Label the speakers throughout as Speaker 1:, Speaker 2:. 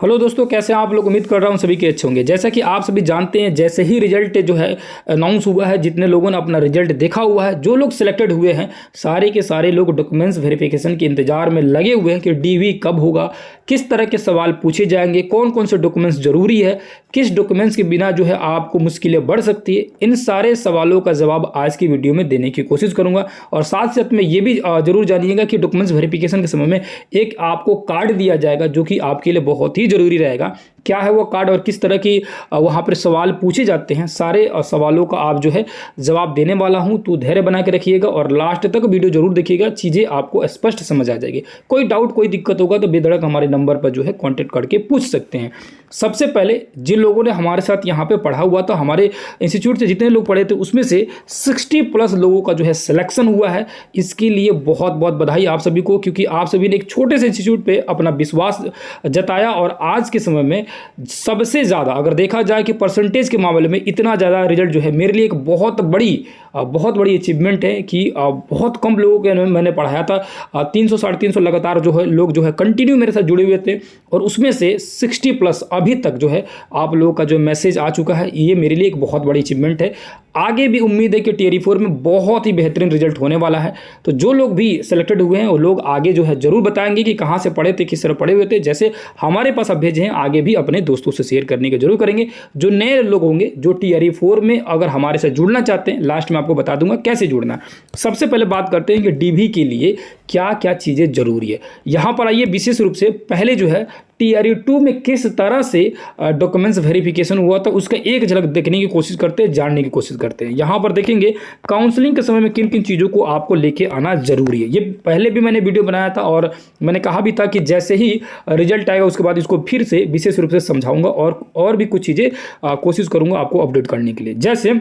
Speaker 1: Hello दोस्तों, कैसे हैं आप लोग। उम्मीद कर रहा हूं सभी के अच्छे होंगे। जैसा कि आप सभी जानते हैं, जैसे ही रिजल्ट जो है अनाउंस हुआ है, जितने लोगों ने अपना रिजल्ट देखा हुआ है, जो लोग सिलेक्टेड हुए हैं, सारे के सारे लोग डॉक्यूमेंट्स वेरिफिकेशन के इंतजार में लगे हुए हैं कि डीवी कब होगा, किस तरह के सवाल पूछे जाएंगे, कौन कौन से डॉक्यूमेंट्स जरूरी है, किस डॉक्यूमेंट्स के बिना जो है आपको मुश्किलें बढ़ सकती है। इन सारे सवालों का जवाब आज की वीडियो में देने की कोशिश करूंगा। और साथ साथ में ये भी जरूर जानिएगा कि डॉक्यूमेंट्स वेरिफिकेशन के समय में एक आपको कार्ड दिया जाएगा जो कि आपके लिए बहुत ही जरूरी रहेगा। क्या है वो कार्ड और किस तरह की वहाँ पर सवाल पूछे जाते हैं, सारे सवालों का आप जो है जवाब देने वाला हूं। तो धैर्य बना के रखिएगा और लास्ट तक वीडियो जरूर देखिएगा, चीज़ें आपको स्पष्ट समझ आ जाएगी। कोई डाउट कोई दिक्कत होगा तो बेधड़क हमारे नंबर पर जो है कॉन्टेक्ट करके पूछ सकते हैं। सबसे पहले जिन लोगों ने हमारे साथ यहाँ पे पढ़ा हुआ था, हमारे इंस्टीट्यूट से जितने लोग पढ़े थे उसमें से 60+ लोगों का जो है सिलेक्शन हुआ है। इसके लिए बहुत बहुत बधाई आप सभी को, क्योंकि आप सभी ने एक छोटे से इंस्टीट्यूट पे अपना विश्वास जताया। और आज के समय में सबसे ज़्यादा अगर देखा जाए कि परसेंटेज के मामले में इतना ज़्यादा रिजल्ट जो है मेरे लिए एक बहुत बड़ी अचीवमेंट है कि बहुत कम लोगों के मैंने पढ़ाया था। 300 350 लगातार जो है लोग जो है कंटिन्यू मेरे साथ जुड़े हुए थे, और उसमें से 60+ अभी तक जो है आप लोगों का जो मैसेज आ चुका है। ये मेरे लिए एक बहुत बड़ी अचीवमेंट है। आगे भी उम्मीद है कि टियर 4 में बहुत ही बेहतरीन रिजल्ट होने वाला है। तो जो लोग भी सिलेक्टेड हुए हैं वो लोग आगे जो है जरूर बताएंगे कि कहाँ से पढ़े थे, किस तरह पढ़े हुए थे। जैसे हमारे पास अब भेजे हैं, आगे भी अपने दोस्तों से शेयर करने की जरूर करेंगे। जो नए लोग होंगे जो टियर 4 में अगर हमारे साथ जुड़ना चाहते हैं, लास्ट में आपको बता दूंगा कैसे जुड़ना। सबसे पहले बात करते हैं कि डीवी के लिए क्या क्या चीज़ें जरूरी है। यहाँ पर आइए, विशेष रूप से पहले जो है टियर 2 में किस तरह से डॉक्यूमेंट्स वेरिफिकेशन हुआ था उसका एक झलक देखने की कोशिश करते हैं, जानने की कोशिश करते हैं। यहाँ पर देखेंगे काउंसलिंग के समय में किन किन चीज़ों को आपको लेके आना जरूरी है। ये पहले भी मैंने वीडियो बनाया था और मैंने कहा भी था कि जैसे ही रिजल्ट आएगा उसके बाद इसको फिर से विशेष रूप से समझाऊंगा और भी कुछ चीज़ें कोशिश करूंगा आपको अपडेट करने के लिए। जैसे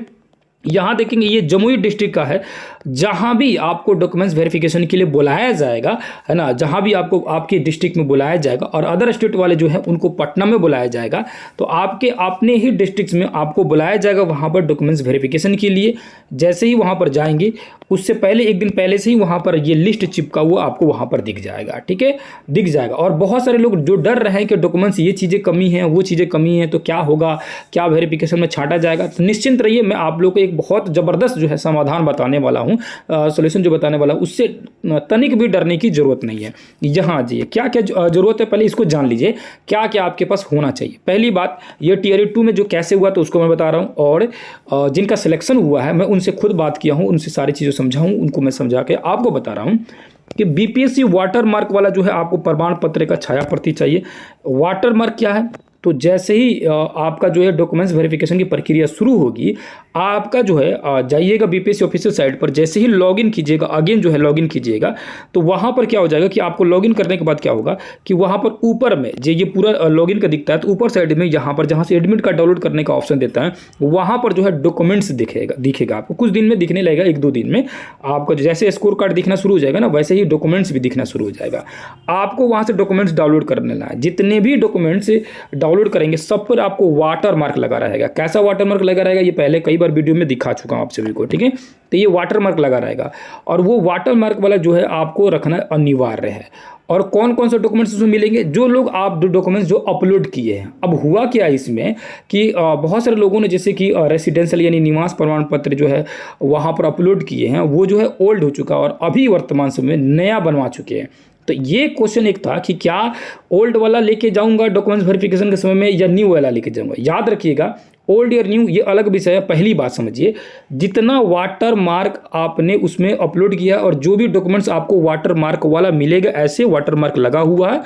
Speaker 1: यहाँ देखेंगे ये जमुई डिस्ट्रिक्ट का है, जहाँ भी आपको डॉक्यूमेंट्स वेरिफिकेशन के लिए बुलाया जाएगा, है ना, जहाँ भी आपको आपके डिस्ट्रिक्ट में बुलाया जाएगा, और अदर स्टेट वाले जो है उनको पटना में बुलाया जाएगा, तो आपके अपने ही डिस्ट्रिक्ट में आपको बुलाया जाएगा वहाँ पर डॉक्यूमेंट्स वेरिफिकेशन के लिए। जैसे ही वहाँ पर जाएंगे उससे पहले एक दिन पहले से ही वहाँ पर ये लिस्ट चिपका हुआ आपको वहाँ पर दिख जाएगा, ठीक है, दिख जाएगा। और बहुत सारे लोग जो डर रहे हैं कि डॉक्यूमेंट्स ये चीज़ें कमी हैं, वो चीज़ें कमी हैं, तो क्या होगा, क्या वेरिफिकेशन में छांटा जाएगा, तो निश्चिंत रहिए, मैं आप लोग को एक बहुत ज़बरदस्त जो है समाधान बताने वाला हूँ, सॉल्यूशन जो बताने वाला हूँ, उससे तनिक भी डरने की ज़रूरत नहीं है। यहाँ जी क्या क्या ज़रूरत है, पहले इसको जान लीजिए क्या क्या आपके पास होना चाहिए। पहली बात, ये टियर 2 में जो कैसे हुआ तो उसको मैं बता रहा हूँ, और जिनका सिलेक्शन हुआ है मैं उनसे खुद बात किया हूँ, उनसे सारी चीज़ें समझाऊँ, उनको मैं समझा के आपको बता रहा हूँ कि बीपीएससी वाटर मार्क वाला जो है आपको प्रमाण पत्र का छाया प्रति चाहिए। वाटर मार्क क्या है, तो जैसे ही आपका जो है डॉक्यूमेंट्स वेरिफिकेशन की प्रक्रिया शुरू होगी, आपका जो है जाइएगा बीपीएससी ऑफिशियल साइट पर, जैसे ही लॉगिन कीजिएगा, अगेन जो है लॉगिन कीजिएगा, तो वहाँ पर क्या हो जाएगा कि आपको लॉगिन करने के बाद क्या होगा कि वहाँ पर ऊपर में जो ये पूरा लॉगिन का दिखता है, तो ऊपर साइड में यहाँ पर जहाँ से एडमिट कार्ड डाउनलोड करने का ऑप्शन देता है, वहाँ पर जो है डॉक्यूमेंट्स दिखेगा आपको। कुछ दिन में दिखने लगेगा, 1-2 दिन में आपको जैसे स्कोर कार्ड दिखना शुरू हो जाएगा ना, वैसे ही डॉक्यूमेंट्स भी दिखना शुरू हो जाएगा। आपको वहाँ से डॉक्यूमेंट्स डाउनलोड कर लेना है। जितने भी डॉक्यूमेंट्स डाउनलोड करेंगे सब पर आपको वाटर मार्क लगा रहेगा। कैसा वाटर मार्क लगा रहेगा ये पहले कई बार वीडियो में दिखा चुका हूं आप सभी को, ठीक है। तो ये वाटर मार्क लगा रहेगा, और वो वाटर मार्क वाला जो है आपको रखना अनिवार्य है। और कौन कौन से डॉक्यूमेंट्स उसमें मिलेंगे, जो लोग आप डॉक्यूमेंट्स जो अपलोड किए हैं। अब हुआ क्या इसमें कि बहुत सारे लोगों ने जैसे कि रेसिडेंशियल यानी निवास प्रमाण पत्र जो है वहाँ पर अपलोड किए हैं, वो जो है ओल्ड हो चुका और अभी वर्तमान समय में नया बनवा चुके हैं। तो ये क्वेश्चन एक था कि क्या ओल्ड वाला लेके जाऊंगा डॉक्यूमेंट्स वेरिफिकेशन के समय में या न्यू वाला लेके जाऊंगा। याद रखिएगा, ओल्ड या न्यू ये अलग विषय है। पहली बात समझिए, जितना वाटर मार्क आपने उसमें अपलोड किया और जो भी डॉक्यूमेंट्स आपको वाटर मार्क वाला मिलेगा, ऐसे वाटर मार्क लगा हुआ है,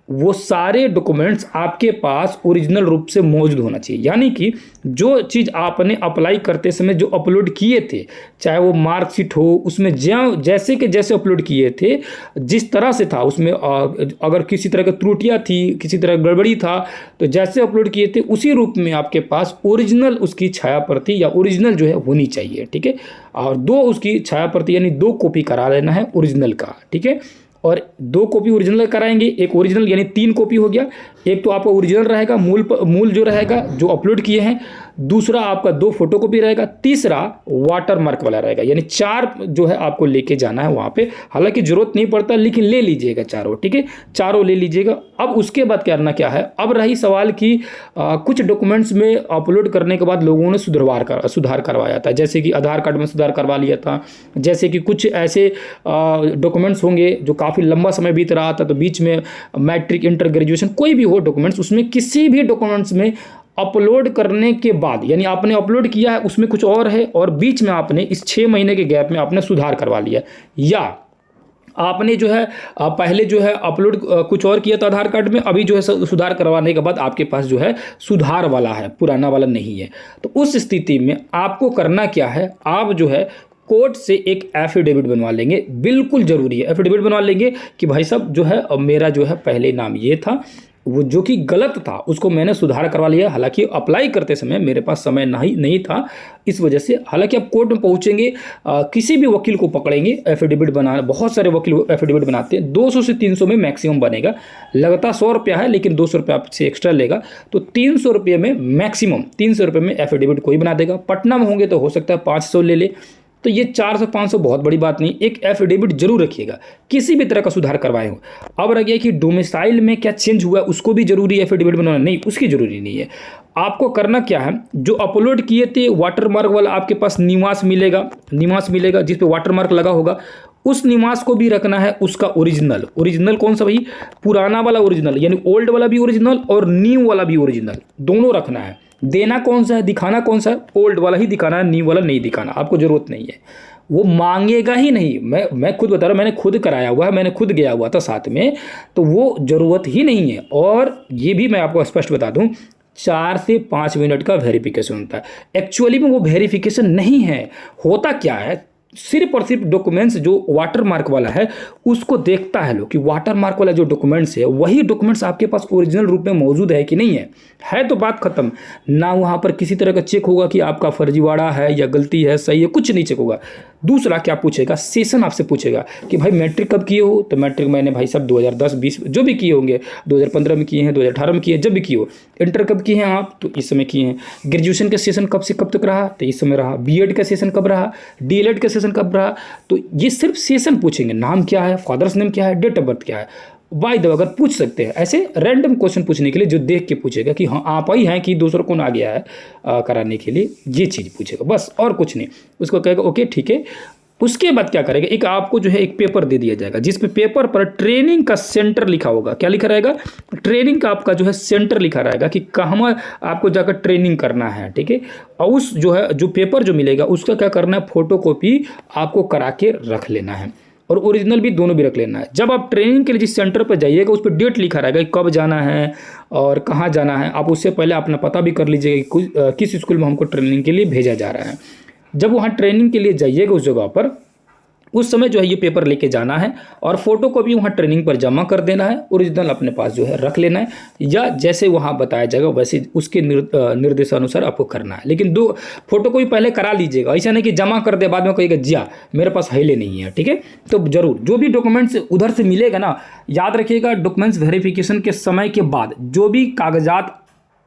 Speaker 1: वो सारे डॉक्यूमेंट्स आपके पास ओरिजिनल रूप से मौजूद होना चाहिए। यानी कि जो चीज़ आपने अप्लाई करते समय जो अपलोड किए थे, चाहे वो मार्कशीट हो, उसमें जैसे के जैसे अपलोड किए थे, जिस तरह से था उसमें अगर किसी तरह की त्रुटियां थी, किसी तरह गड़बड़ी था, तो जैसे अपलोड किए थे उसी रूप में आपके पास ओरिजिनल उसकी छाया प्रति या ओरिजिनल जो है होनी चाहिए, ठीक है। और 2 उसकी छाया प्रति यानी 2 कॉपी करा लेना है ओरिजिनल का, ठीक है। और 2 कॉपी ओरिजिनल कराएंगे, एक ओरिजिनल यानी 3 कॉपी हो गया। एक तो आपका ओरिजिनल रहेगा, मूल जो रहेगा जो अपलोड किए हैं, दूसरा आपका 2 फोटोकॉपी रहेगा, तीसरा वाटर मार्क वाला रहेगा। यानी 4 जो है आपको लेके जाना है वहाँ पे। हालांकि जरूरत नहीं पड़ता लेकिन ले लीजिएगा चारों, ठीक है, चारों ले लीजिएगा। अब उसके बाद करना क्या है, अब रही सवाल कि कुछ डॉक्यूमेंट्स में अपलोड करने के बाद लोगों ने सुधार करवाया था, जैसे कि आधार कार्ड में सुधार करवा लिया था, जैसे कि कुछ ऐसे डॉक्यूमेंट्स होंगे जो काफ़ी लंबा समय बीत रहा था, तो बीच में मैट्रिक, इंटर, ग्रेजुएशन, कोई भी हो डॉक्यूमेंट्स, उसमें किसी भी डॉक्यूमेंट्स में अपलोड करने के बाद, यानी आपने अपलोड किया है उसमें कुछ और है और बीच में आपने इस 6 महीने के गैप में आपने सुधार करवा लिया, या आपने जो है पहले जो है अपलोड कुछ और किया था आधार कार्ड में, अभी जो है सुधार करवाने के बाद आपके पास जो है सुधार वाला है, पुराना वाला नहीं है। तो उस स्थिति में आपको करना क्या है, आप जो है कोर्ट से एक एफिडेविट बनवा लेंगे, बिल्कुल ज़रूरी है। एफिडेविट बनवा लेंगे कि भाई साहब जो है मेरा जो है पहले नाम ये था, वो जो कि गलत था उसको मैंने सुधार करवा लिया। हालांकि अप्लाई करते समय मेरे पास समय नहीं था, इस वजह से। हालांकि आप कोर्ट में पहुंचेंगे, किसी भी वकील को पकड़ेंगे, एफिडेविट बनाना, बहुत सारे वकील एफिडेविट बनाते हैं, 200 से 300 में मैक्सिमम बनेगा। लगता 100 रुपया है लेकिन 200 रुपये आपसे एक्स्ट्रा लेगा, तो 300 रुपये में मैक्सिमम, 300 रुपये में एफिडेविट कोई बना देगा। पटना में होंगे तो हो सकता है 500 ले ले, तो ये 400-500 बहुत बड़ी बात नहीं। एक एफिडेविट जरूर रखिएगा किसी भी तरह का सुधार करवाए हो। अब रह गया कि डोमिसाइल में क्या चेंज हुआ, उसको भी जरूरी एफिडेविट बनाना, नहीं उसकी जरूरी नहीं है। आपको करना क्या है, जो अपलोड किए थे वाटर मार्क वाला आपके पास निवास मिलेगा जिस पे वाटर मार्क लगा होगा, उस निवास को भी रखना है, उसका ओरिजिनल कौन सा भाई, पुराना वाला ओरिजिनल, यानी ओल्ड वाला भी ओरिजिनल और न्यू वाला भी ओरिजिनल, दोनों रखना है। देना कौन सा है, दिखाना कौन सा है, ओल्ड वाला ही दिखाना है, न्यू वाला नहीं दिखाना, आपको जरूरत नहीं है, वो मांगेगा ही नहीं। मैं खुद बता रहा हूँ, मैंने खुद कराया हुआ है, मैंने खुद गया हुआ था साथ में, तो वो ज़रूरत ही नहीं है। और ये भी मैं आपको स्पष्ट बता दूँ, 4 से 5 मिनट का वेरिफिकेशन होता है। एक्चुअली में वो वेरिफिकेशन नहीं है, होता क्या है, सिर्फ और सिर्फ डॉक्यूमेंट्स जो वाटर मार्क वाला है उसको देखता है लोग कि वाटर मार्क वाला जो डॉक्यूमेंट्स है वही डॉक्यूमेंट्स आपके पास ओरिजिनल रूप में मौजूद है कि नहीं है तो बात खत्म। ना वहाँ पर किसी तरह का चेक होगा कि आपका फर्जीवाड़ा है या गलती है, सही है, कुछ नहीं चेक होगा। दूसरा क्या पूछेगा, सेशन आपसे पूछेगा कि भाई मैट्रिक कब किए हो, तो मैट्रिक मैंने भाई साहब 2010-20 जो भी किए होंगे, 2015 में किए हैं, 2018 में किए हैं, जब भी किए हो। इंटर कब किए हैं आप, तो इस समय किए हैं। ग्रेजुएशन का सेशन कब से कब तक रहा, तो इस समय रहा। बीएड का सेशन कब रहा, डीएलएड का सेशन कब रहा, तो ये सिर्फ सेशन पूछेंगे। नाम क्या है, फादर्स नेम क्या है, डेट ऑफ बर्थ क्या है, बाय द वे अगर पूछ सकते हैं। ऐसे रैंडम क्वेश्चन पूछने के लिए जो देख के पूछेगा कि हाँ आप ही हैं कि दूसरा कौन आ गया है कराने के लिए, ये चीज़ पूछेगा बस, और कुछ नहीं। उसको कहेगा ओके ठीक है। उसके बाद क्या करेगा, एक आपको जो है एक पेपर दे दिया जाएगा जिस पे पेपर पर ट्रेनिंग का सेंटर लिखा होगा। क्या लिखा रहेगा, ट्रेनिंग का आपका जो है सेंटर लिखा रहेगा कि कहाँ आपको जाकर ट्रेनिंग करना है, ठीक है। और उस जो है जो पेपर जो मिलेगा उसका क्या करना है, फोटोकॉपी आपको करा के रख लेना है और ओरिजिनल भी, दोनों भी रख लेना है। जब आप ट्रेनिंग के लिए जिस सेंटर पर जाइएगा उस पर डेट लिखा रहेगा कि कब जाना है और कहाँ जाना है। आप उससे पहले अपना पता भी कर लीजिएगा कि किस स्कूल में हमको ट्रेनिंग के लिए भेजा जा रहा है। जब वहाँ ट्रेनिंग के लिए जाइएगा उस जगह पर, उस समय जो है ये पेपर लेके जाना है और फोटोकॉपी वहाँ ट्रेनिंग पर जमा कर देना है, ओरिजिनल अपने पास जो है रख लेना है, या जैसे वहाँ बताया जाएगा वैसे उसके निर्देशानुसार आपको करना है। लेकिन 2 फोटोकॉपी पहले करा लीजिएगा, ऐसा नहीं कि जमा कर दे बाद में कहिएगा जिया मेरे पास है ले नहीं है, ठीक है। तो जरूर जो भी डॉक्यूमेंट्स उधर से मिलेगा ना, याद रखिएगा डॉक्यूमेंट्स वेरिफिकेशन के समय के बाद जो भी कागजात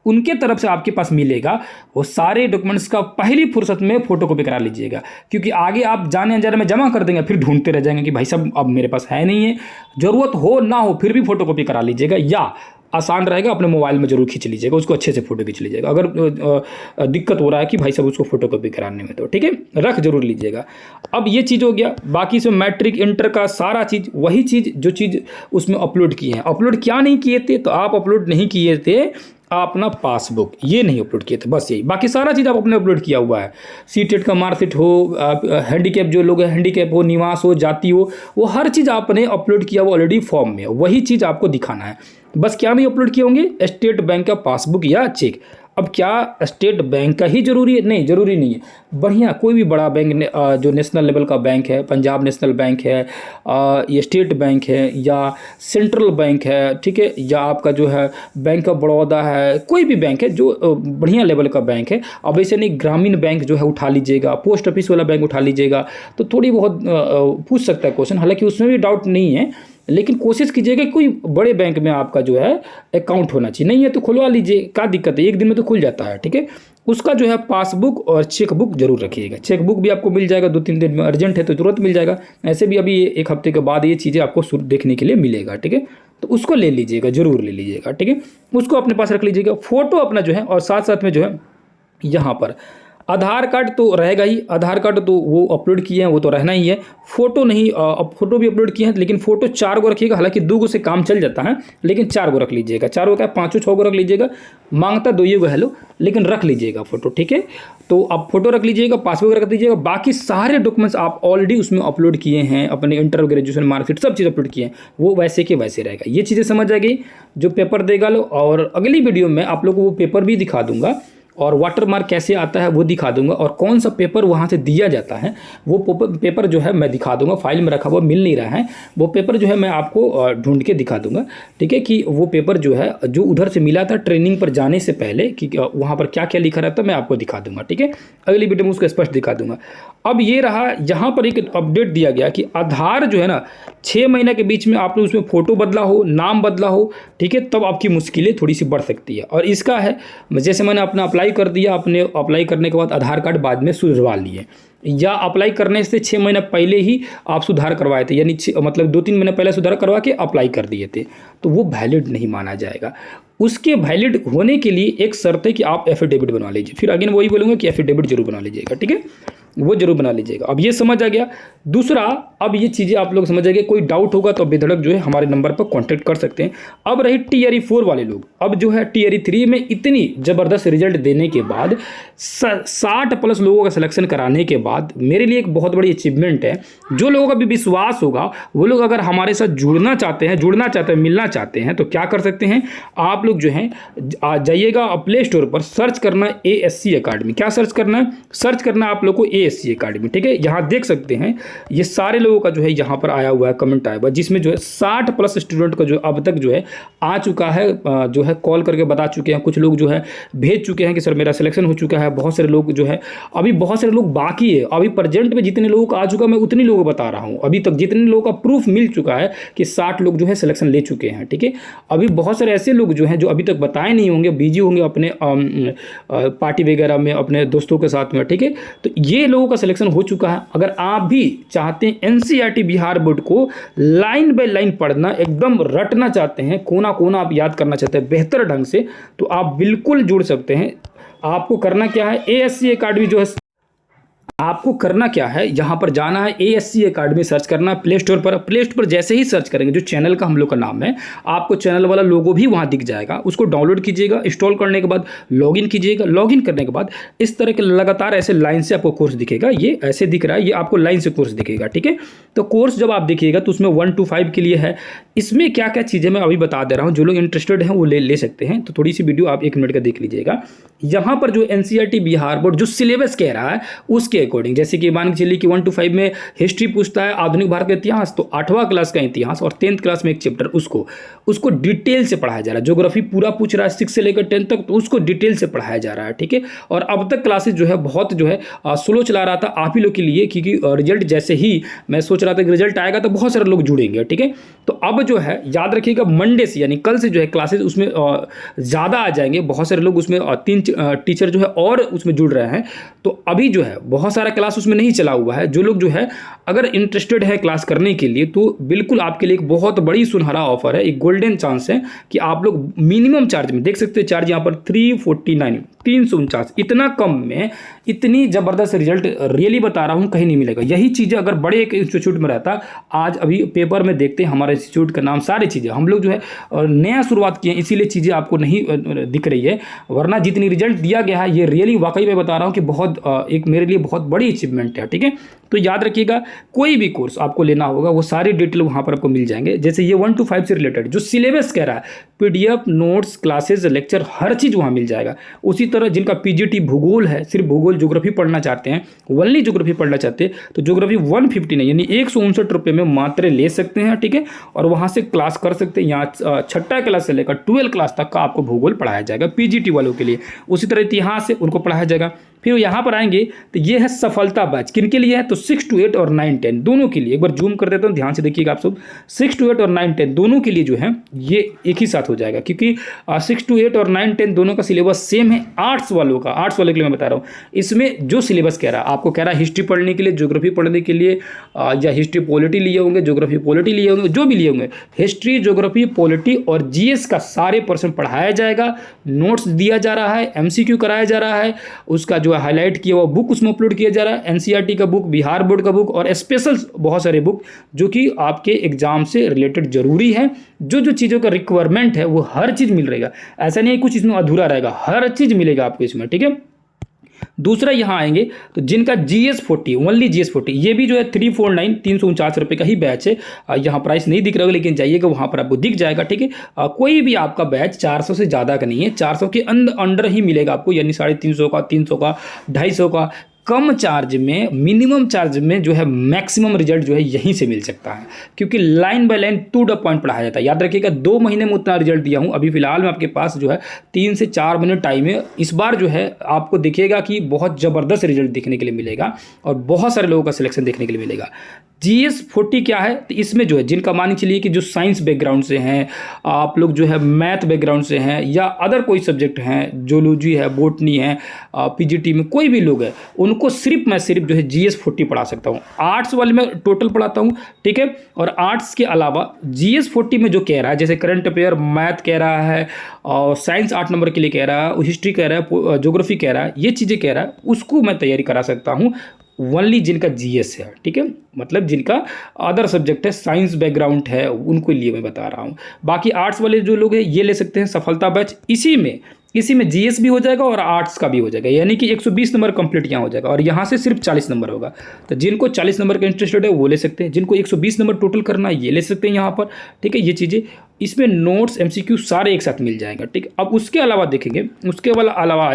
Speaker 1: उनके तरफ से आपके पास मिलेगा वो सारे डॉक्यूमेंट्स का पहली फुर्सत में फोटोकॉपी करा लीजिएगा, क्योंकि आगे आप जाने अनजाने में जमा कर देंगे, फिर ढूंढते रह जाएंगे कि भाई साहब अब मेरे पास है नहीं है। जरूरत हो ना हो फिर भी फोटोकॉपी करा लीजिएगा, या आसान रहेगा अपने मोबाइल में जरूर खींच लीजिएगा, उसको अच्छे से फोटो खींच लीजिएगा अगर दिक्कत हो रहा है कि भाई साहब उसको फोटोकॉपी कराने में, तो ठीक है रख जरूर लीजिएगा। अब ये चीज़ हो गया, बाकी से मैट्रिक इंटर का सारा चीज़ वही चीज़ जो चीज़ उसमें अपलोड किए हैं। अपलोड क्या नहीं किए थे, तो आप अपलोड नहीं किए थे अपना पासबुक, ये नहीं अपलोड किए थे, बस यही। बाकी सारा चीज़ आप अपने अपलोड किया हुआ है। सीटेट का मार्कशीट हो, हैंडीकैप जो लोग हैं हैंडीकैप हो, निवास हो, जाति हो, वो हर चीज़ आपने अपलोड किया हुआ ऑलरेडी फॉर्म में, वही चीज़ आपको दिखाना है। बस क्या नहीं अपलोड किए होंगे, स्टेट बैंक का पासबुक या चेक। अब क्या स्टेट बैंक का ही जरूरी है, नहीं जरूरी नहीं है। बढ़िया कोई भी बड़ा बैंक जो नेशनल लेवल का बैंक है, पंजाब नेशनल बैंक है, ये स्टेट बैंक है, या सेंट्रल बैंक है, ठीक है, या आपका जो है बैंक ऑफ बड़ौदा है, कोई भी बैंक है जो बढ़िया लेवल का बैंक है। अब ऐसे नहीं, ग्रामीण बैंक जो है उठा लीजिएगा, पोस्ट ऑफिस वाला बैंक उठा लीजिएगा, तो थोड़ी बहुत पूछ सकता है क्वेश्चन, हालांकि उसमें भी डाउट नहीं है। लेकिन कोशिश कीजिएगा कोई बड़े बैंक में आपका जो है अकाउंट होना चाहिए। नहीं है तो खुलवा लीजिए, क्या दिक्कत है, एक दिन में तो खुल जाता है। ठीक है, उसका जो है पासबुक और चेकबुक जरूर रखिएगा। चेकबुक भी आपको मिल जाएगा 2-3 दिन में, अर्जेंट है तो तुरंत मिल जाएगा। ऐसे भी अभी एक हफ्ते के बाद ये चीज़ें आपको देखने के लिए मिलेगा। ठीक है, तो उसको ले लीजिएगा, जरूर ले लीजिएगा। ठीक है, उसको अपने पास रख लीजिएगा। फोटो अपना जो है, और साथ साथ में जो है यहाँ पर आधार कार्ड तो रहेगा ही। आधार कार्ड तो वो अपलोड किए हैं, वो तो रहना ही है। फोटो नहीं, अब फोटो भी अपलोड किए हैं, लेकिन फोटो 4 गो रखिएगा। हालांकि 2 गो से काम चल जाता है, लेकिन 4 गो रख लीजिएगा। 4 गो क्या, 5-6 गो रख लीजिएगा। मांगता 2 गो हेलो, लेकिन रख लीजिएगा फोटो। ठीक है, तो आप फोटो रख लीजिएगा, पासबुक रख दीजिएगा। बाकी सारे डॉक्यूमेंट्स आप ऑलरेडी उसमें अपलोड किए हैं, अपने इंटर ग्रेजुएशन मार्कशीट सब चीज़ अपलोड किए हैं, वो वैसे के वैसे रहेगा। ये चीज़ें समझ आ गई। जो पेपर देगा लो, और अगली वीडियो में आप लोगों को वो पेपर भी दिखा दूंगा, और वाटर मार्क कैसे आता है वो दिखा दूंगा, और कौन सा पेपर वहाँ से दिया जाता है वो पेपर जो है मैं दिखा दूंगा। फाइल में रखा हुआ मिल नहीं रहा है, वो पेपर जो है मैं आपको ढूंढ के दिखा दूंगा। ठीक है, कि वो पेपर जो है जो उधर से मिला था ट्रेनिंग पर जाने से पहले, कि वहाँ पर क्या क्या लिखा रहता है मैं आपको दिखा दूंगा। ठीक है, अगली वीडियो में उसको स्पष्ट दिखा दूंगा। अब ये रहा, यहाँ पर एक अपडेट दिया गया कि आधार जो है ना 6 महीने के बीच में आपने उसमें फ़ोटो बदला हो, नाम बदला हो, ठीक है, तब आपकी मुश्किलें थोड़ी सी बढ़ सकती है। और इसका है, जैसे मैंने अपना अप्लाई कर दिया, अपने अप्लाई करने के बाद आधार कार्ड बाद में सुधरवा लिए, या अप्लाई करने से 6 महीने पहले ही आप सुधार करवाए थे, यानी मतलब 2-3 महीने पहले सुधार करवा के अप्लाई कर दिए थे, तो वो वैलिड नहीं माना जाएगा। उसके वैलिड होने के लिए एक शर्त है कि आप एफिडेविट बनवा लीजिए। फिर अगेन वही बोलूँगा कि एफिडेविट जरूर बना लीजिएगा। ठीक है, वो जरूर बना लीजिएगा। अब ये समझ आ गया। दूसरा, अब ये चीज़ें आप लोग समझ आ गए। कोई डाउट होगा तो बेधड़क जो है हमारे नंबर पर कांटेक्ट कर सकते हैं। अब रही टीआरई 4 वाले लोग, अब जो है टीआरई 3 में इतनी ज़बरदस्त रिजल्ट देने के बाद 60+ लोगों का सिलेक्शन कराने के बाद मेरे लिए एक बहुत बड़ी अचीवमेंट है। जो लोगों का भी विश्वास होगा वो लोग अगर हमारे साथ जुड़ना चाहते हैं, मिलना चाहते हैं, तो क्या कर सकते हैं, आप लोग जो हैं जाइएगा प्ले स्टोर पर, सर्च करना ASC अकेडमी। क्या सर्च करना है, सर्च करना है आप लोग को ASC अकेडमी। ठीक है, यहाँ देख सकते हैं ये सारे लोगों का जो है यहाँ पर आया हुआ है, कमेंट आया हुआ है, जिसमें जो है 60+ स्टूडेंट का जो अब तक जो है आ चुका है, जो है कॉल करके बता चुके हैं। कुछ लोग जो है भेज चुके हैं कि सर मेरा सिलेक्शन हो चुका है। बहुत सारे लोग जो है, अभी बहुत सारे लोग बाकी है। अभी प्रेजेंट में जितने लोगों का आ चुका, मैं उतनी लोगों को बता रहा हूँ। अभी तक जितने लोगों का प्रूफ मिल चुका है कि 60 लोग जो है सिलेक्शन ले चुके हैं। ठीक है, अभी बहुत सारे ऐसे लोग जो हैं जो अभी तक बताए नहीं होंगे, बिजी होंगे अपने पार्टी वगैरह में, अपने दोस्तों के साथ में। ठीक है, तो ये लोगों का सिलेक्शन हो चुका है। अगर आप भी चाहते हैं NCERT बिहार बोर्ड को लाइन बाय लाइन पढ़ना, एकदम रटना चाहते हैं, कोना कोना आप याद करना चाहते हैं बेहतर ढंग से, तो आप बिल्कुल जुड़ सकते हैं। आपको करना क्या है, ASC अकेडमी जो है, आपको करना क्या है, यहाँ पर जाना है, ASC अकेडमी सर्च करना है प्ले स्टोर पर। प्ले स्टोर पर जैसे ही सर्च करेंगे, जो चैनल का हम लोग का नाम है, आपको चैनल वाला लोगो भी वहाँ दिख जाएगा। उसको डाउनलोड कीजिएगा, इंस्टॉल करने के बाद लॉगिन कीजिएगा। लॉगिन करने के बाद इस तरह के लगातार ऐसे लाइन से आपको कोर्स दिखेगा। ये ऐसे दिख रहा है, ये आपको लाइन से कोर्स दिखेगा। ठीक है, तो कोर्स जब आप देखिएगा तो उसमें 1 to 5 के लिए है। इसमें क्या क्या चीज़ें मैं अभी बता दे रहा हूँ, जो लोग इंटरेस्टेड हैं वो ले सकते हैं। तो थोड़ी सी वीडियो आप 1 मिनट का देख लीजिएगा। यहाँ पर जो NCERT बिहार बोर्ड जो सिलेबस कह रहा है उसके अकॉर्डिंग, जैसे कि मान के चलिए कि 1 to 5 में हिस्ट्री पूछता है, आधुनिक भारत का इतिहास, तो 8वां क्लास का इतिहास और 10th क्लास में एक चैप्टर, उसको डिटेल से पढ़ाया जा रहा है। ज्योग्राफी पूरा पूछ रहा है 6 से लेकर 10 तक, तो उसको डिटेल से पढ़ाया जा रहा है। ठीक है, और अब तक क्लासेज जो है बहुत जो है स्लो चला रहा था आप ही लोग के लिए, क्योंकि रिजल्ट जैसे ही मैं सोच रहा था कि रिजल्ट आएगा तो बहुत सारे लोग जुड़ेंगे। ठीक है, तो अब जो है याद रखिएगा, मंडे से यानी कल से जो है क्लासेज उसमें ज़्यादा आ जाएंगे। बहुत सारे लोग उसमें 3 टीचर जो है और उसमें जुड़ रहे हैं। तो अभी जो है बहुत सारा क्लास उसमें नहीं चला हुआ है। जो लोग जो है अगर इंटरेस्टेड है क्लास करने के लिए, तो बिल्कुल आपके लिए एक बहुत बड़ी सुनहरा ऑफर है, एक गोल्डन चांस है कि आप लोग मिनिमम चार्ज में देख सकते हैं। चार्ज यहाँ पर 349, 349, इतना कम में इतनी ज़बरदस्त रिजल्ट रियली बता रहा हूँ कहीं नहीं मिलेगा। यही चीज़ें अगर बड़े एक इंस्टीट्यूट में रहता, आज अभी पेपर में देखते हैं हमारे इंस्टीट्यूट का नाम, सारी चीज़ें हम लोग जो है नया शुरुआत किए, इसीलिए चीज़ें आपको नहीं दिख रही है। वरना जितनी रिजल्ट दिया गया है, ये रियली वाकई में बता रहा हूँ कि बहुत एक मेरे लिए बहुत बड़ी अचीवमेंट है। ठीक है, तो याद रखिएगा, कोई भी कोर्स आपको लेना होगा वो सारी डिटेल वहाँ पर आपको मिल जाएंगे। जैसे ये 1 to 5 से रिलेटेड जो सिलेबस कह रहा है, PDF, नोट्स, क्लासेज, लेक्चर, हर चीज़ वहाँ मिल जाएगा। उसी तरह जिनका PGT भूगोल है, सिर्फ भूगोल ज्योग्राफी पढ़ना चाहते हैं, ओनली ज्योग्राफी पढ़ना चाहते हैं, तो ज्योग्राफी 150 नहीं यानी 159 रुपये में मात्र ले सकते हैं। ठीक है, और वहाँ से क्लास कर सकते हैं। यहाँ 6ठी क्लास से लेकर 12 क्लास तक का आपको भूगोल पढ़ाया जाएगा PGT वालों के लिए। उसी तरह इतिहास से उनको पढ़ाया जाएगा। फिर यहाँ पर आएंगे तो ये है सफलता बैच, किन के लिए है, तो 6 to 8 और 9 10 दोनों के लिए। एक बार जूम कर देता हूँ, ध्यान से देखिएगा आप सब, 6 to 8 और 9 10 दोनों के लिए जो है ये एक ही साथ हो जाएगा, क्योंकि 6 to 8 और 9 10 दोनों का सिलेबस सेम है। आर्ट्स वालों का, आर्ट्स वाले के लिए मैं बता रहा हूँ, इसमें जो सिलेबस कह रहा है आपको, कह रहा है हिस्ट्री पढ़ने के लिए, ज्योग्राफी पढ़ने के लिए, या हिस्ट्री पॉलिटी लिए होंगे, ज्योग्राफी पॉलिटी लिए होंगे, जो भी लिए होंगे, हिस्ट्री ज्योग्राफी पॉलिटी और जीएस का सारे पर्सन पढ़ाया जाएगा। नोट्स दिया जा रहा है, एमसीक्यू कराया जा रहा है, उसका जो है हाईलाइट किया हुआ बुक उसमें अपलोड किया जा रहा है, एनसीईआरटी का बुक, बिहार बोर्ड का बुक और स्पेशल बहुत सारे बुक जो कि आपके एग्जाम से रिलेटेड जरूरी है। जो जो चीज़ों का रिक्वायरमेंट है वो हर चीज़ मिल रहेगा, ऐसा नहीं है कुछ इसमें अधूरा रहेगा, हर चीज़ मिलेगा आपको इसमें, ठीक है। दूसरा यहाँ आएंगे तो जिनका GS40 ओनली GS40, ये भी जो है 349 349 रुपये का ही बैच है। यहाँ प्राइस नहीं दिख रहा होगा, लेकिन जाइएगा वहाँ पर आपको दिख जाएगा, ठीक है। कोई भी आपका बैच 400 से ज़्यादा का नहीं है, 400 के अंडर ही मिलेगा आपको, यानी 350 का, 300 का, 250 का, कम चार्ज में, मिनिमम चार्ज में जो है मैक्सिमम रिजल्ट जो है यहीं से मिल सकता है, क्योंकि line by line to the point पढ़ाया जाता है। याद रखिएगा 2 महीने में उतना रिजल्ट दिया हूँ, अभी फिलहाल में आपके पास जो है 3 से 4 महीने टाइम है। इस बार जो है आपको देखिएगा कि बहुत ज़बरदस्त रिजल्ट देखने के लिए मिलेगा और बहुत सारे लोगों का सिलेक्शन देखने के लिए मिलेगा। GS40 क्या है, तो इसमें जो है जिनका मान चलिए कि जो साइंस बैकग्राउंड से हैं, आप लोग जो है मैथ बैकग्राउंड से हैं, या अदर कोई सब्जेक्ट हैं, जोलॉजी है, बोटनी है, पीजीटी में कोई भी लोग है, उनको सिर्फ मैं सिर्फ जो है GS40 पढ़ा सकता हूँ। आर्ट्स वाले में टोटल पढ़ाता हूँ, ठीक है। और आर्ट्स के अलावा GS40 में जो कह रहा है, जैसे करंट अफेयर, मैथ कह रहा है, और साइंस 8 नंबर के लिए कह रहा है, हिस्ट्री कह रहा है, ज्योग्राफी कह रहा है, ये चीज़ें कह रहा है, उसको मैं तैयारी करा सकता हूँ ओनली जिनका GS है, ठीक है। मतलब जिनका अदर सब्जेक्ट है, साइंस बैकग्राउंड है, उनको लिए मैं बता रहा हूँ। बाकी आर्ट्स वाले जो लोग हैं ये ले सकते हैं सफलता बैच, इसी में GS भी हो जाएगा और आर्ट्स का भी हो जाएगा, यानी कि 120 नंबर कंप्लीट यहाँ हो जाएगा और यहाँ से सिर्फ 40 नंबर होगा। तो जिनको 40 नंबर का इंटरेस्टेड है वो ले सकते हैं, जिनको 120 नंबर टोटल करना है ये ले सकते हैं यहाँ पर, ठीक है। ये चीज़ें इसमें नोट्स MCQ सारे एक साथ मिल जाएगा, ठीक। अब उसके अलावा देखेंगे, उसके अलावा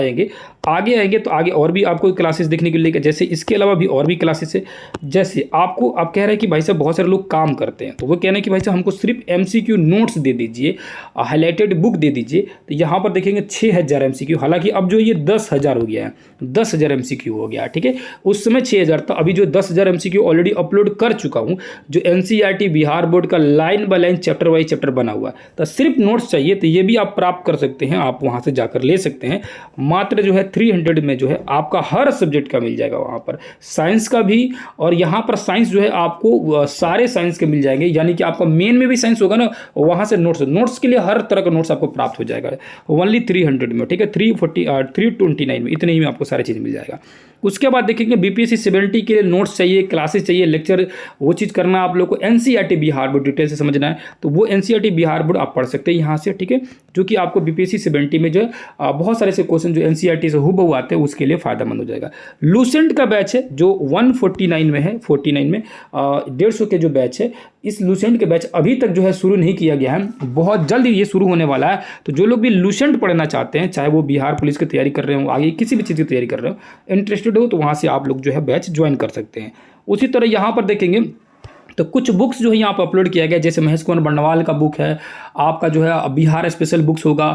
Speaker 1: आगे आएंगे तो आगे और भी आपको क्लासेस देखने के लिए, जैसे इसके अलावा भी और भी क्लासेस है। जैसे आपको आप कह रहे हैं कि भाई साहब बहुत सारे लोग काम करते हैं, तो वो कह रहे हैं कि भाई साहब हमको सिर्फ MCQ नोट्स दे दीजिए, हाईलाइटेड बुक दे दीजिए। तो यहाँ पर देखेंगे 6000 MCQ, हालांकि अब जो ये 10,000 हो गया है, 10,000 MCQ हो गया, ठीक है। उस समय 6000 था, अभी जो 10,000 MCQ ऑलरेडी अपलोड कर चुका हूँ, जो NCERT बिहार बोर्ड का line by line chapter wise chapter बना हुआ है। तो सिर्फ नोट्स चाहिए तो ये भी आप प्राप्त कर सकते हैं, आप वहाँ से जाकर ले सकते हैं। मात्र जो है 300 में जो है आपका हर सब्जेक्ट का मिल जाएगा वहाँ पर, साइंस का भी। और यहाँ पर साइंस जो है आपको सारे साइंस के मिल जाएंगे, यानी कि आपका मेन में भी साइंस होगा ना, वहाँ से नोट्स के लिए हर तरह का नोट्स आपको प्राप्त हो जाएगा ओनली 300 में, ठीक है। 329 में, इतने ही में आपको सारी चीज़ मिल जाएगा। उसके बाद देखेंगे BPSC 70 के लिए नोट्स चाहिए, क्लासेस चाहिए, लेक्चर, वो चीज़ करना आप लोग को NCERT बिहार बोर्ड डिटेल से समझना है, तो वो NCERT बिहार बोर्ड आप पढ़ सकते हैं यहाँ से, ठीक है। जो कि आपको BPSC 70 में जो है बहुत सारे से क्वेश्चन जो NCERT से हुबहू आते हैं, उसके लिए फ़ायदेमंद हो जाएगा। लूसेंट का बैच है जो 149 में है, 49 में 150 के जो बैच है, इस लूसेंट के बैच अभी तक जो है शुरू नहीं किया गया है, बहुत जल्द ये शुरू होने वाला है। तो जो लोग भी लूसेंट पढ़ना चाहते हैं, चाहे वो बिहार पुलिस की तैयारी कर रहे हो, आगे किसी भी चीज़ की तैयारी कर रहे हो, इंटरेस्टेड हो, तो वहाँ से आप लोग जो है बैच ज्वाइन कर सकते हैं। उसी तरह यहाँ पर देखेंगे तो कुछ बुक्स जो है यहाँ पर अपलोड किया गया, जैसे महेश कुमार बंडवाल का बुक है, आपका जो है बिहार स्पेशल बुक्स होगा,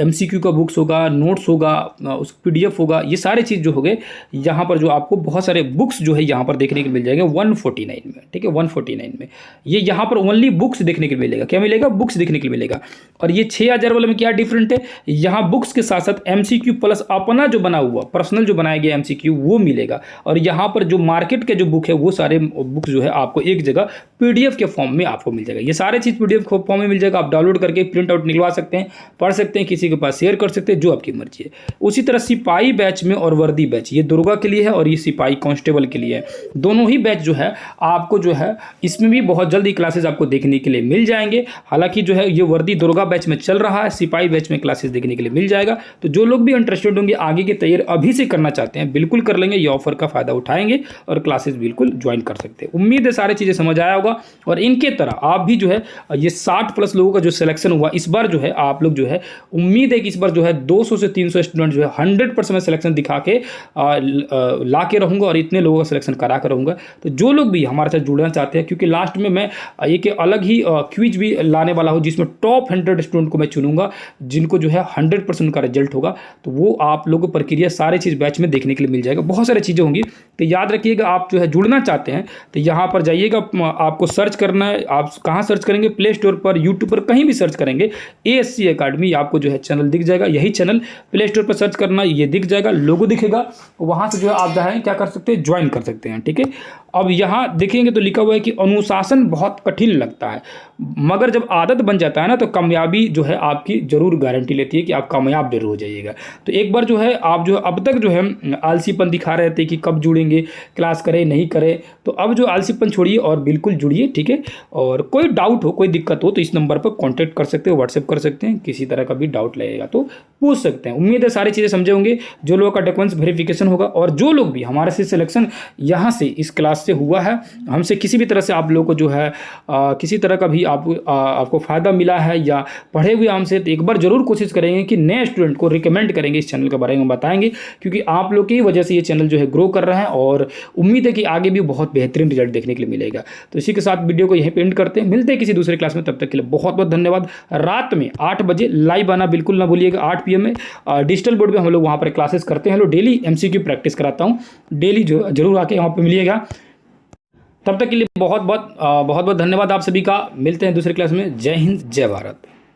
Speaker 1: MCQ का बुक्स होगा, नोट्स होगा, उस PDF होगा, ये सारे चीज़ जो हो गए यहाँ पर, जो आपको बहुत सारे बुक्स जो है यहाँ पर देखने को मिल जाएंगे 149 में, ठीक है। 149 में ये यहाँ पर ओनली बुक्स देखने को मिलेगा, क्या मिलेगा, बुक्स देखने को मिलेगा। और ये 6000 वाले में क्या डिफरेंट है, यहाँ बुक्स के साथ साथ MCQ प्लस अपना जो बना हुआ पर्सनल जो बनाया गया MCQ वो मिलेगा। और यहाँ पर जो मार्केट के जो बुक है वो सारे बुक्स जो है आपको एक जगह PDF के फॉर्म में आपको मिल जाएगा। ये सारे चीज़ PDF के फॉर्म में मिल जाएगा, आप डाउनलोड करके प्रिंट आउट निकलवा सकते हैं, पढ़ सकते हैं, किसी के पास शेयर कर सकते हैं, जो आपकी मर्जी है। उसी तरह सिपाही बैच में और वर्दी बैच, ये दुर्गा के लिए है और ये सिपाही कांस्टेबल के लिए है। दोनों ही बैच जो है आपको जो है इसमें भी बहुत जल्दी क्लासेस आपको देखने के लिए मिल जाएंगे। हालांकि जो है ये वर्दी दुर्गा बैच में चल रहा है, सिपाही बैच में क्लासेस देखने के लिए मिल जाएगा। तो जो लोग भी इंटरेस्टेड होंगे, आगे की तैयारी अभी से करना चाहते हैं, बिल्कुल कर लेंगे, ये ऑफर का फायदा उठाएंगे और क्लासेस बिल्कुल ज्वाइन कर सकते हैं। उम्मीद है सारी चीज़ें समझ आया होगा। और इनके तरह आप भी जो है ये 60+ लोगों का का जो सिलेक्शन हुआ इस बार जो है आप लोग जो है उम्मीद है कि इस बार जो है 200 से 300 स्टूडेंट जो है 100% में सिलेक्शन दिखा के ला के रहूँगा और इतने लोगों का सिलेक्शन करा कर रहूँगा। तो जो लोग भी हमारे साथ जुड़ना चाहते हैं, क्योंकि लास्ट में मैं एक अलग ही क्विज भी लाने वाला हूँ जिसमें टॉप 100 स्टूडेंट को मैं चुनूंगा जिनको जो है 100% का रिजल्ट होगा। तो वो आप लोगों को प्रक्रिया सारी चीज़ बैच में देखने के लिए मिल जाएगा, बहुत सारी चीज़ें होंगी। तो याद रखिएगा, आप जो है जुड़ना चाहते हैं तो यहाँ पर जाइएगा, आपको सर्च करना है। आप कहाँ सर्च करेंगे? प्ले स्टोर पर, यूट्यूब पर, कहीं भी सर्च करेंगे ASC एकेडमी, आपको जो है चैनल दिख जाएगा। यही चैनल प्ले स्टोर पर सर्च करना, ये दिख जाएगा, लोगो दिखेगा, वहाँ से जो है आप चाहें क्या कर सकते हैं, ज्वाइन कर सकते हैं। ठीक है, अब यहाँ देखेंगे तो लिखा हुआ है कि अनुशासन बहुत कठिन लगता है, मगर जब आदत बन जाता है ना तो कामयाबी जो है आपकी जरूर गारंटी लेती है कि आप कामयाब जरूर हो जाइएगा। तो एक बार जो है आप जो अब तक जो है आलसीपन दिखा रहे थे कि कब जुड़ेंगे, क्लास करें नहीं करें, तो अब जो आलसीपन छोड़िए और बिल्कुल जुड़िए। ठीक है, और कोई डाउट हो, कोई दिक्कत हो तो इस नंबर पर कॉन्टैक्ट कर सकते हो, व्हाट्सएप कर सकते हैं, किसी तरह का भी डाउट लगेगा तो पूछ सकते हैं। उम्मीद है सारी चीज़ें समझे होंगे। जो लोगों का डॉक्यूमेंट्स वेरिफिकेशन होगा और जो लोग भी हमारे से सिलेक्शन यहाँ से इस क्लास से हुआ है, हमसे किसी भी तरह से आप लोगों को जो है किसी तरह का भी आपको फ़ायदा मिला है या पढ़े हुए हमसे, तो एक बार ज़रूर कोशिश करेंगे कि नए स्टूडेंट को रिकमेंड करेंगे, इस चैनल के बारे में बताएंगे, क्योंकि आप लोग की वजह से ये चैनल जो है ग्रो कर रहा है और उम्मीद है कि आगे भी बहुत बेहतरीन रिजल्ट देखने के लिए मिलेगा। तो इसी के साथ वीडियो को यहीं पे एंड करते हैं, मिलते हैं किसी दूसरे क्लास में, तब तक के लिए बहुत बहुत धन्यवाद। रात में 8 बजे लाइव आना बिल्कुल ना भूलिएगा, 8 PM में डिजिटल बोर्ड में हम लोग वहाँ पर क्लासेस करते हैं। लोग डेली MCQ प्रैक्टिस कराता हूँ, डेली जो जरूर आके वहाँ पर मिलिएगा। तब तक के लिए बहुत बहुत धन्यवाद आप सभी का। मिलते हैं दूसरे क्लास में। जय हिंद, जय भारत।